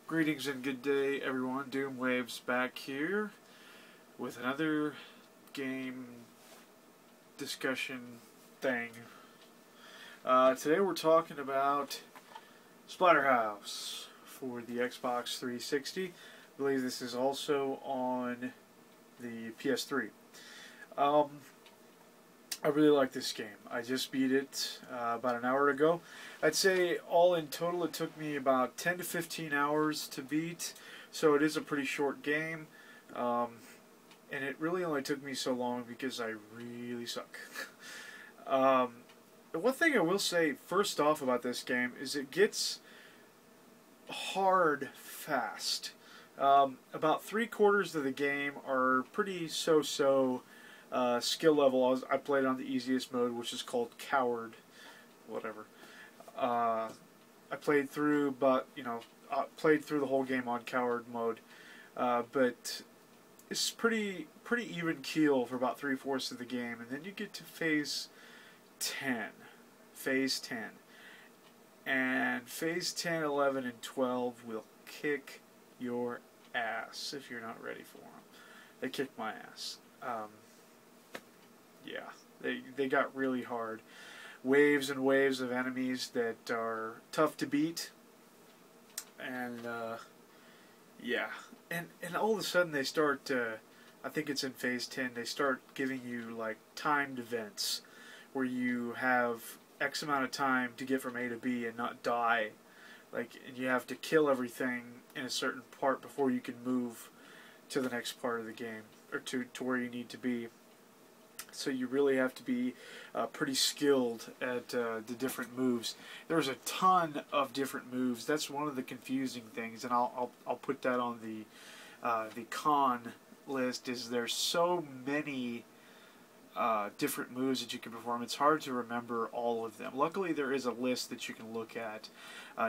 Greetings and good day, everyone. Doom Waves back here with another game discussion thing. Today we're talking about Splatterhouse for the Xbox 360. I believe this is also on the PS3. I really like this game. I just beat it about an hour ago. I'd say all in total it took me about 10 to 15 hours to beat, so it is a pretty short game. And it really only took me so long because I really suck. One thing I will say first off about this game is it gets hard fast. About 3/4 of the game are pretty so-so skill level. I played on the easiest mode, which is called Coward, whatever. I played through, played through the whole game on Coward mode, but it's pretty even keel for about 3/4 of the game, and then you get to phase 10, and phase 10, 11, and 12 will kick your ass if you're not ready for them. They kicked my ass. Yeah, they got really hard. Waves and waves of enemies that are tough to beat, and yeah, and all of a sudden they start. I think it's in phase 10. They start giving you like timed events where you have X amount of time to get from A to B and not die. And you have to kill everything in a certain part before you can move to the next part of the game, or to where you need to be. So you really have to be pretty skilled at the different moves. There's a ton of different moves. That's one of the confusing things, and I'll put that on the con list. Is there's so many different moves that you can perform. It's hard to remember all of them. Luckily, there is a list that you can look at.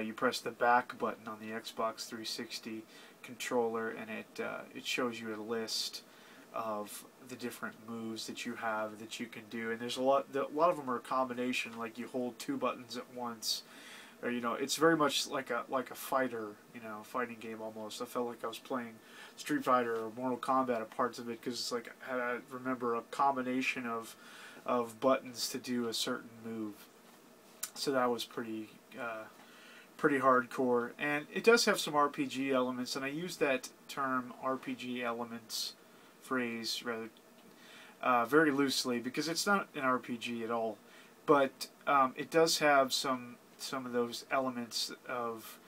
You press the back button on the Xbox 360 controller, and it shows you a list of the different moves that you have that you can do. And there's a lot of them are a combination. Like you hold two buttons at once, or it's very much like a fighter, fighting game almost. I felt like I was playing Street Fighter or Mortal Kombat at parts of it, because it's like I remember a combination of buttons to do a certain move. So that was pretty hardcore, and it does have some RPG elements, and I use that term RPG elements phrase rather very loosely, because it's not an RPG at all, but it does have some of those elements of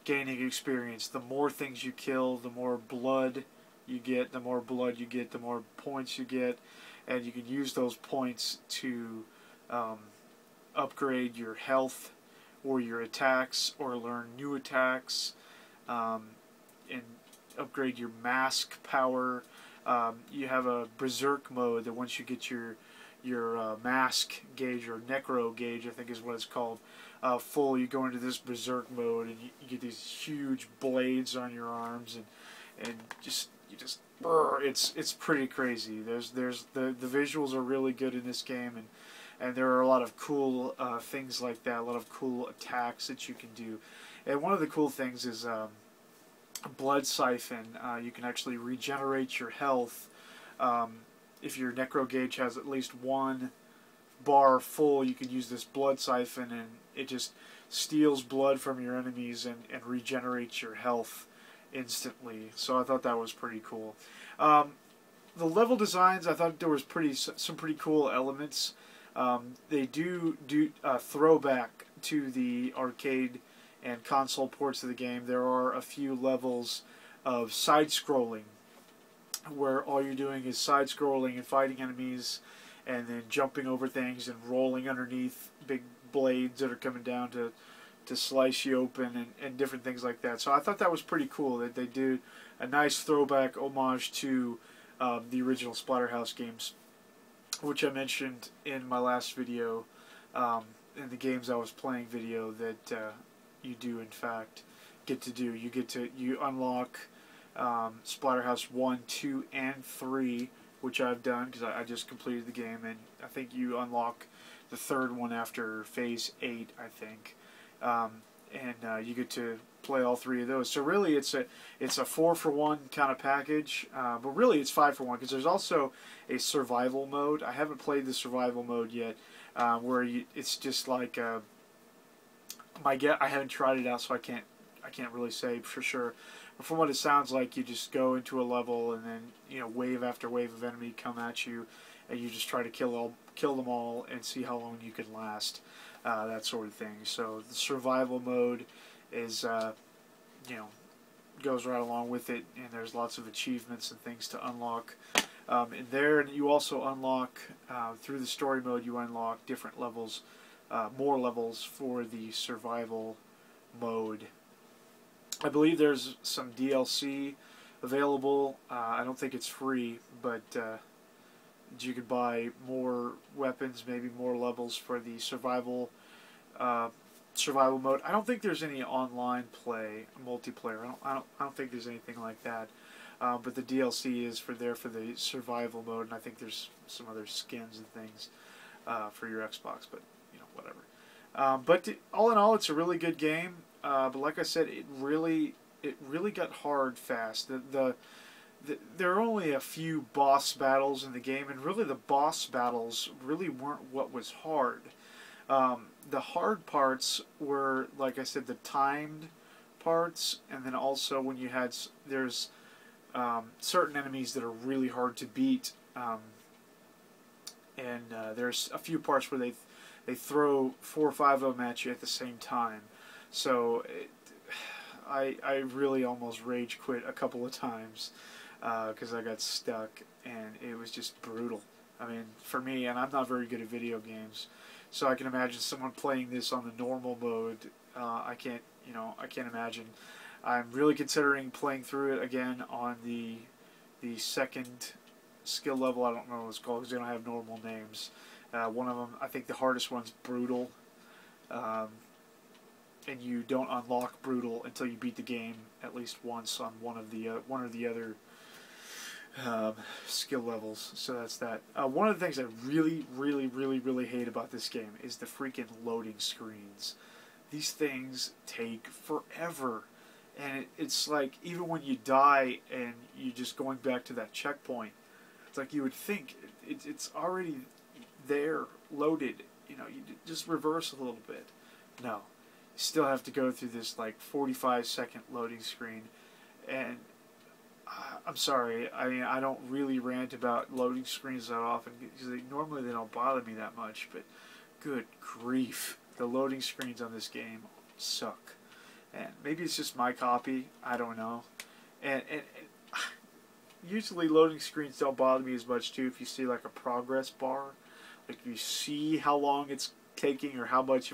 gaining experience. The more things you kill, the more blood you get. The more blood you get, the more points you get, and you can use those points to upgrade your health or your attacks, or learn new attacks, and upgrade your mask power. You have a berserk mode that once you get your mask gauge, or necro gauge I think is what it's called, full, you go into this berserk mode, and you get these huge blades on your arms, and it's pretty crazy. The visuals are really good in this game, and there are a lot of cool things like that, a lot of cool attacks that you can do. And one of the cool things is blood siphon. You can actually regenerate your health. If your necro gauge has at least one bar full, you can use this blood siphon, and it just steals blood from your enemies and regenerates your health instantly. So I thought that was pretty cool. The level designs, I thought there was some pretty cool elements. They do throwback to the arcade and console ports of the game. There are a few levels of side-scrolling where all you're doing is side-scrolling and fighting enemies, and then jumping over things and rolling underneath big blades that are coming down to slice you open, and different things like that. So I thought that was pretty cool that they did a nice throwback homage to the original Splatterhouse games, which I mentioned in my last video, in the games I was playing video, that you do in fact get to do. You unlock Splatterhouse 1, 2, and 3, which I've done because I just completed the game, and I think you unlock the third one after phase 8, I think. And you get to play all 3 of those. So really, it's a 4-for-1 kind of package, but really it's 5-for-1 because there's also a survival mode. I haven't played the survival mode yet, where it's just like I haven't tried it out, so I can't really say for sure. But from what it sounds like, you just go into a level and then wave after wave of enemy come at you, and you just try to kill them all and see how long you can last, that sort of thing. So the survival mode is goes right along with it, and there's lots of achievements and things to unlock. In there, and you also unlock through the story mode. You unlock different levels, more levels for the survival mode. I believe there's some DLC available. I don't think it's free, but you could buy more weapons, maybe more levels for the survival mode. I don't think there's any online multiplayer. I don't think there's anything like that. But the DLC is for the survival mode, and I think there's some other skins and things for your Xbox, but whatever. But all in all, it's a really good game. But like I said, it really got hard fast. There are only a few boss battles in the game, and really the boss battles really weren't what was hard. The hard parts were, like I said, the timed parts, and then also when there's certain enemies that are really hard to beat, and there's a few parts where they throw 4 or 5 of them at you at the same time. So I really almost rage quit a couple of times because I got stuck, and it was just brutal. I mean, for me, and I'm not very good at video games, so I can imagine someone playing this on the normal mode. I can't imagine. I'm really considering playing through it again on the second skill level. I don't know what it's called because they don't have normal names. One of them, I think the hardest one's brutal. And you don't unlock brutal until you beat the game at least once on one or the other skill levels. So that's that. One of the things I really hate about this game is the freaking loading screens. These things take forever, and it's like even when you die and you're just going back to that checkpoint, it's like you would think it's already there loaded. You just reverse a little bit. No. Still have to go through this like 45-second loading screen, and I'm sorry, I mean, I don't really rant about loading screens that often because normally they don't bother me that much, but good grief, the loading screens on this game suck. And maybe it's just my copy, I don't know. And usually loading screens don't bother me as much too if you see like a progress bar, like you see how long it's taking or how much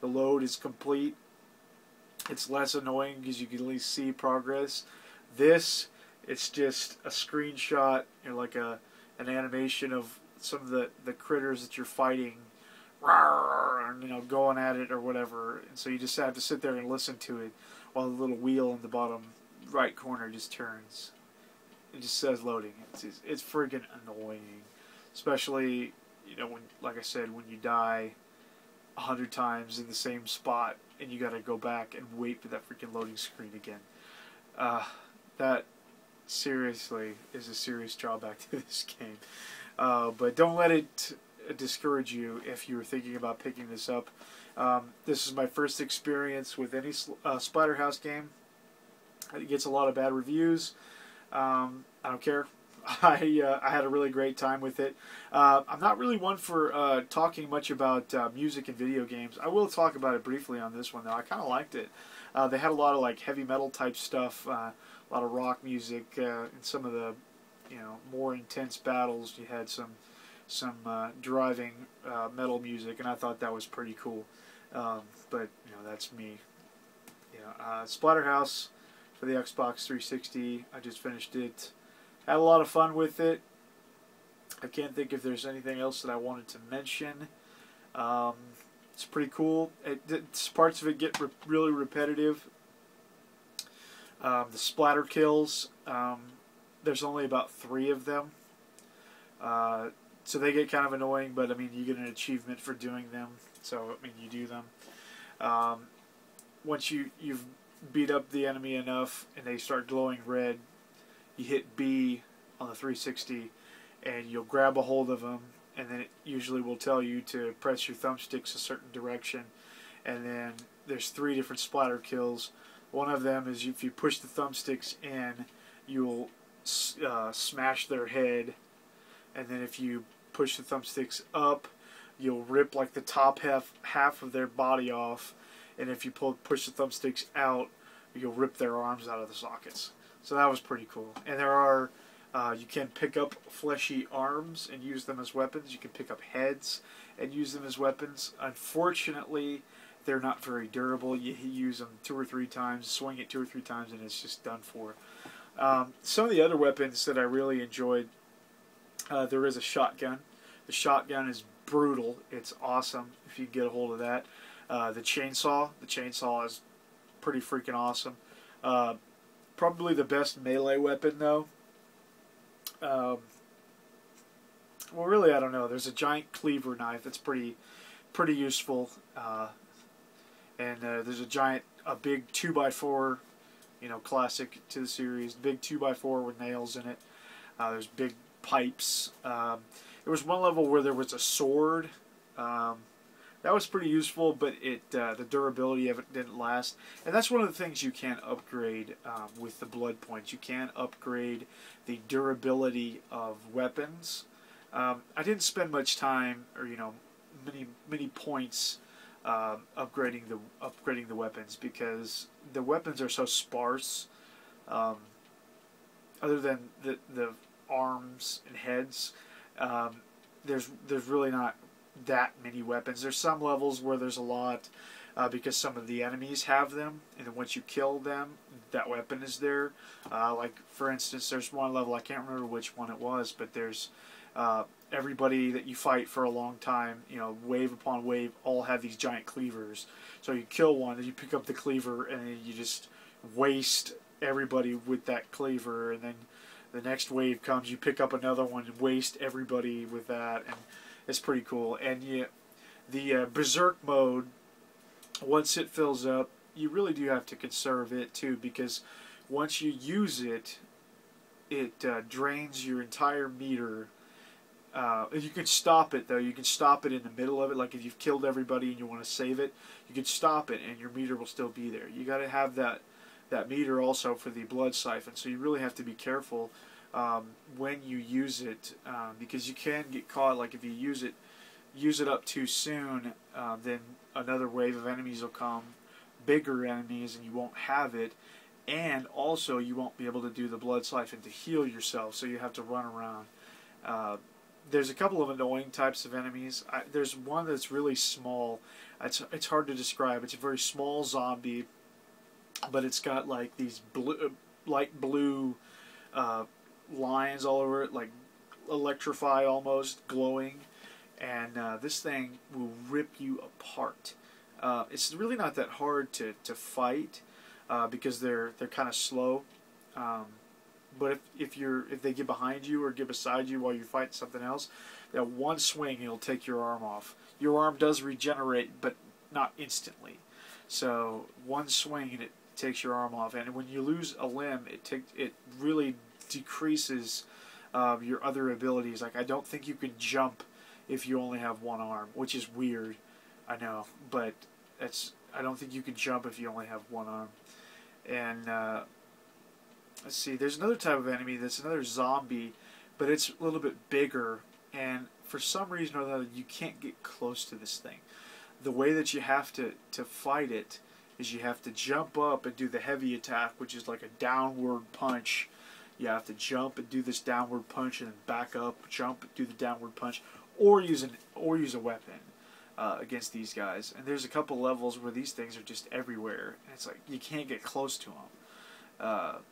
the load is complete. It's less annoying because you can at least see progress. This, it's just a screenshot, like an animation of some of the critters that you're fighting, going at it or whatever. And so you just have to sit there and listen to it while the little wheel in the bottom right corner just turns. It just says loading. It's friggin' annoying, especially when, like I said, when you die 100 times in the same spot and you gotta go back and wait for that freaking loading screen again. That seriously is a serious drawback to this game. But don't let it discourage you if you're thinking about picking this up. This is my first experience with any Splatterhouse game. It gets a lot of bad reviews. I don't care. I had a really great time with it. I'm not really one for talking much about music and video games. I will talk about it briefly on this one, though. I kind of liked it. They had a lot of like heavy metal type stuff, a lot of rock music, and some of the more intense battles. You had some driving metal music, and I thought that was pretty cool. But that's me. Splatterhouse for the Xbox 360. I just finished it. Had a lot of fun with it. I can't think if there's anything else that I wanted to mention. It's pretty cool. Parts of it get really repetitive. The splatter kills, there's only about 3 of them. So they get kind of annoying, but I mean, you get an achievement for doing them. So, I mean, you do them. Once you've beat up the enemy enough and they start glowing red, you hit B on the 360 and you'll grab a hold of them, and then it usually will tell you to press your thumbsticks a certain direction, and then there's 3 different splatter kills. One of them is if you push the thumbsticks in, you'll smash their head, and then if you push the thumbsticks up, you'll rip like the top half of their body off, and if you push the thumbsticks out, you'll rip their arms out of the sockets. So that was pretty cool. And there are, you can pick up fleshy arms and use them as weapons. You can pick up heads and use them as weapons. Unfortunately, they're not very durable. You use them 2 or 3 times, swing it 2 or 3 times, and it's just done for. Some of the other weapons that I really enjoyed, there is a shotgun. The shotgun is brutal. It's awesome if you get a hold of that. The chainsaw is pretty freaking awesome. Probably the best melee weapon, though. Well, really, I don't know. There's a giant cleaver knife that's pretty useful, and there's a big 2x4, classic to the series. Big 2x4 with nails in it. There's big pipes. There was one level where there was a sword. That was pretty useful, but the durability of it didn't last. And that's one of the things you can upgrade with the blood points. You can upgrade the durability of weapons. I didn't spend much time, or many points upgrading the weapons, because the weapons are so sparse. Other than the arms and heads, there's really not that many weapons. There's some levels where there's a lot, because some of the enemies have them, and then once you kill them, that weapon is there. Like, for instance, there's one level, I can't remember which one it was, but there's everybody that you fight for a long time, wave upon wave, all have these giant cleavers. So you kill one, and you pick up the cleaver, and then you just waste everybody with that cleaver, and then the next wave comes, you pick up another one and waste everybody with that, and it's pretty cool. And the Berserk mode, once it fills up, you really do have to conserve it too, because once you use it, it drains your entire meter. You can stop it, though. You can stop it in the middle of it. Like if you've killed everybody and you want to save it, you can stop it and your meter will still be there. You got to have that meter also for the blood siphon, so you really have to be careful when you use it, because you can get caught. Like if you use it up too soon, then another wave of enemies will come, bigger enemies, and you won't have it, and also you won't be able to do the blood siphon to heal yourself, so you have to run around. There's a couple of annoying types of enemies. There's one that's really small. It's hard to describe. It's a very small zombie, but it's got like these light blue lines all over it, like electrify almost, glowing, and this thing will rip you apart. It's really not that hard to fight, because they're kind of slow. But if they get behind you or get beside you while you're fighting something else, that one swing, it'll take your arm off. Your arm does regenerate, but not instantly. So one swing and it takes your arm off. And when you lose a limb, it really decreases your other abilities. Like, I don't think you can jump if you only have one arm, which is weird, I know, but I don't think you can jump if you only have one arm. And let's see, there's another type of enemy that's another zombie, but it's a little bit bigger, and for some reason or another, you can't get close to this thing. The way that you have to fight it is you have to jump up and do the heavy attack, which is like a downward punch. You have to jump and do this downward punch, and then back up, jump, do the downward punch, or use a weapon against these guys. And there's a couple levels where these things are just everywhere, and it's like you can't get close to them.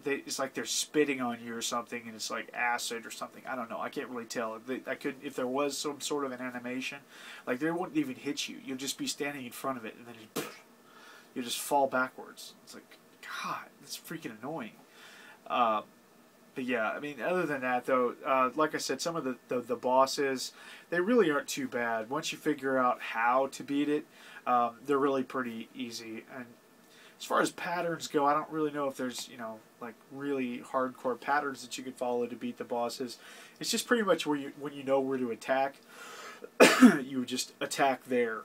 It's like they're spitting on you or something, and it's like acid or something. I don't know. I can't really tell. If there was some sort of an animation, like they wouldn't even hit you. You'll just be standing in front of it, and then you just fall backwards. It's like, God, that's freaking annoying. But yeah, I mean, other than that, though, like I said, some of the bosses, they really aren't too bad. Once you figure out how to beat it, they're really pretty easy. And As far as patterns go, I don't really know if there's, like really hardcore patterns that you can follow to beat the bosses. It's just pretty much where when you know where to attack, you would just attack there.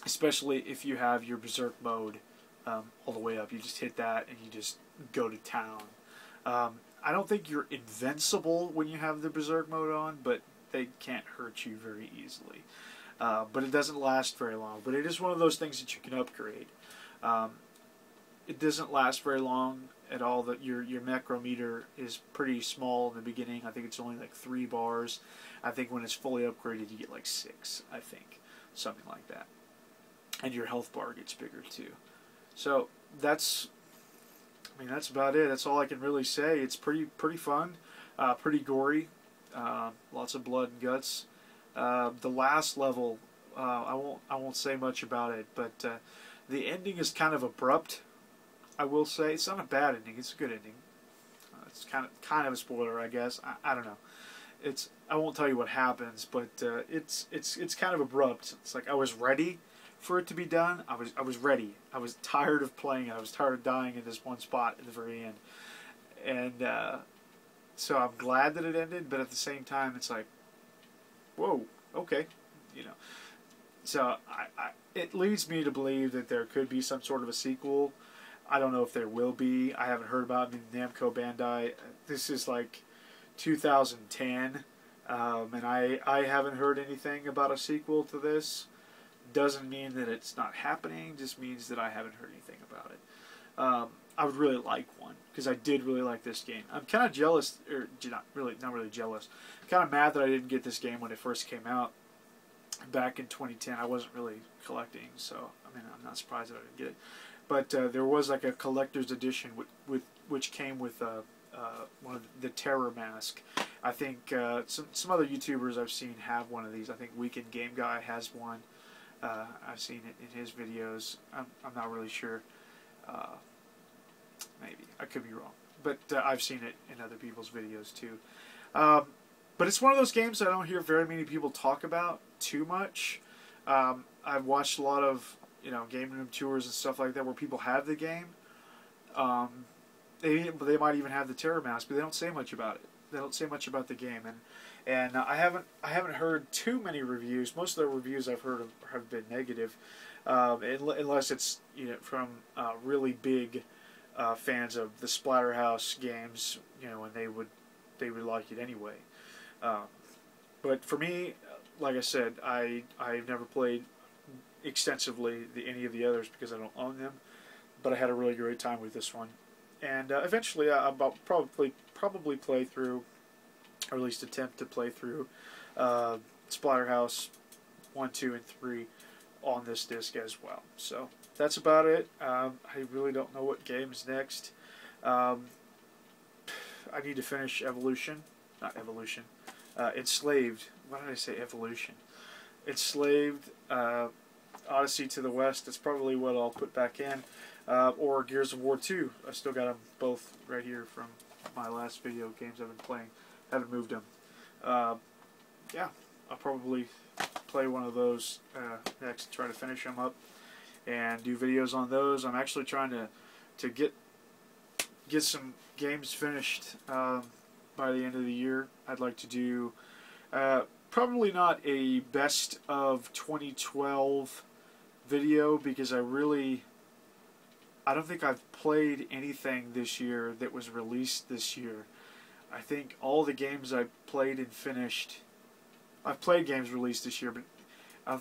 Especially if you have your berserk mode all the way up, you just hit that and you just go to town. I don't think you're invincible when you have the berserk mode on, but they can't hurt you very easily. But it doesn't last very long. But it is one of those things that you can upgrade. It doesn't last very long at all. That your macrometer is pretty small in the beginning. I think it's only like 3 bars. I think when it's fully upgraded, you get like 6. I think something like that. And your health bar gets bigger too. So that's about it. That's all I can really say. It's pretty fun, pretty gory, lots of blood and guts. The last level, I won't say much about it, but the ending is kind of abrupt. I will say it's not a bad ending. It's a good ending. It's kind of a spoiler, I guess. I don't know. I won't tell you what happens, but it's kind of abrupt. It's like I was ready for it to be done. I was ready. I was tired of playing it. I was tired of dying in this one spot at the very end, and so I'm glad that it ended. But at the same time, it's like, whoa, okay, So it leads me to believe that there could be some sort of a sequel. I don't know if there will be. I haven't heard about it in Namco Bandai. This is like 2010, and I haven't heard anything about a sequel to this. Doesn't mean that it's not happening. Just means that I haven't heard anything about it. I would really like one because I did really like this game. I'm kind of jealous, or not really jealous. I'm kind of mad that I didn't get this game when it first came out back in 2010. I wasn't really collecting, so I mean I'm not surprised that I didn't get it. But there was like a collector's edition which came with one of the Terror Mask. I think some other YouTubers I've seen have one of these. I think Weekend Game Guy has one. I've seen it in his videos. I'm not really sure. Maybe. I could be wrong. But I've seen it in other people's videos too. But it's one of those games I don't hear very many people talk about too much. I've watched a lot of game room tours and stuff like that where people have the game. They might even have the Terror Mask, but they don't say much about it. They don't say much about the game, and I haven't heard too many reviews. Most of the reviews I've heard have been negative, unless it's from really big fans of the Splatterhouse games, and they would like it anyway. But for me, like I said, I've never played extensively any of the others because I don't own them, but I had a really great time with this one, and eventually I'll probably play through, or at least attempt to play through Splatterhouse 1, 2, and 3 on this disc as well. So that's about it. I really don't know what game is next. I need to finish Enslaved. Why did I say Evolution? Enslaved, Odyssey to the West. That's probably what I'll put back in. Or Gears of War 2. I still got them both right here from my last video games I've been playing. Haven't moved them. Yeah, I'll probably play one of those next. Try to finish them up and do videos on those. I'm actually trying to get some games finished by the end of the year. I'd like to do probably not a best of 2012 video because I don't think I've played anything this year that was released this year. I think all the games I played and finished, I've played games released this year, but I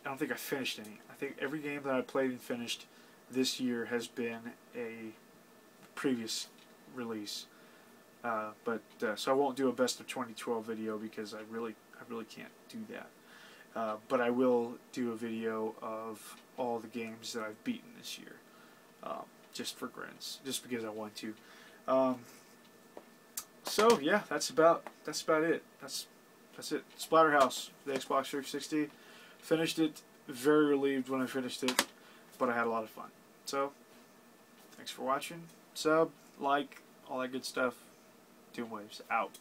don't think I finished any. I think every game that I played and finished this year has been a previous release. So I won't do a best of 2012 video because I really can't do that. But I will do a video of all the games that I've beaten this year, just for grins, just because I want to. So yeah, that's about it. That's it. Splatterhouse, the Xbox 360. Finished it. Very relieved when I finished it, but I had a lot of fun. So, thanks for watching. Sub, like, all that good stuff. Doom Waves out.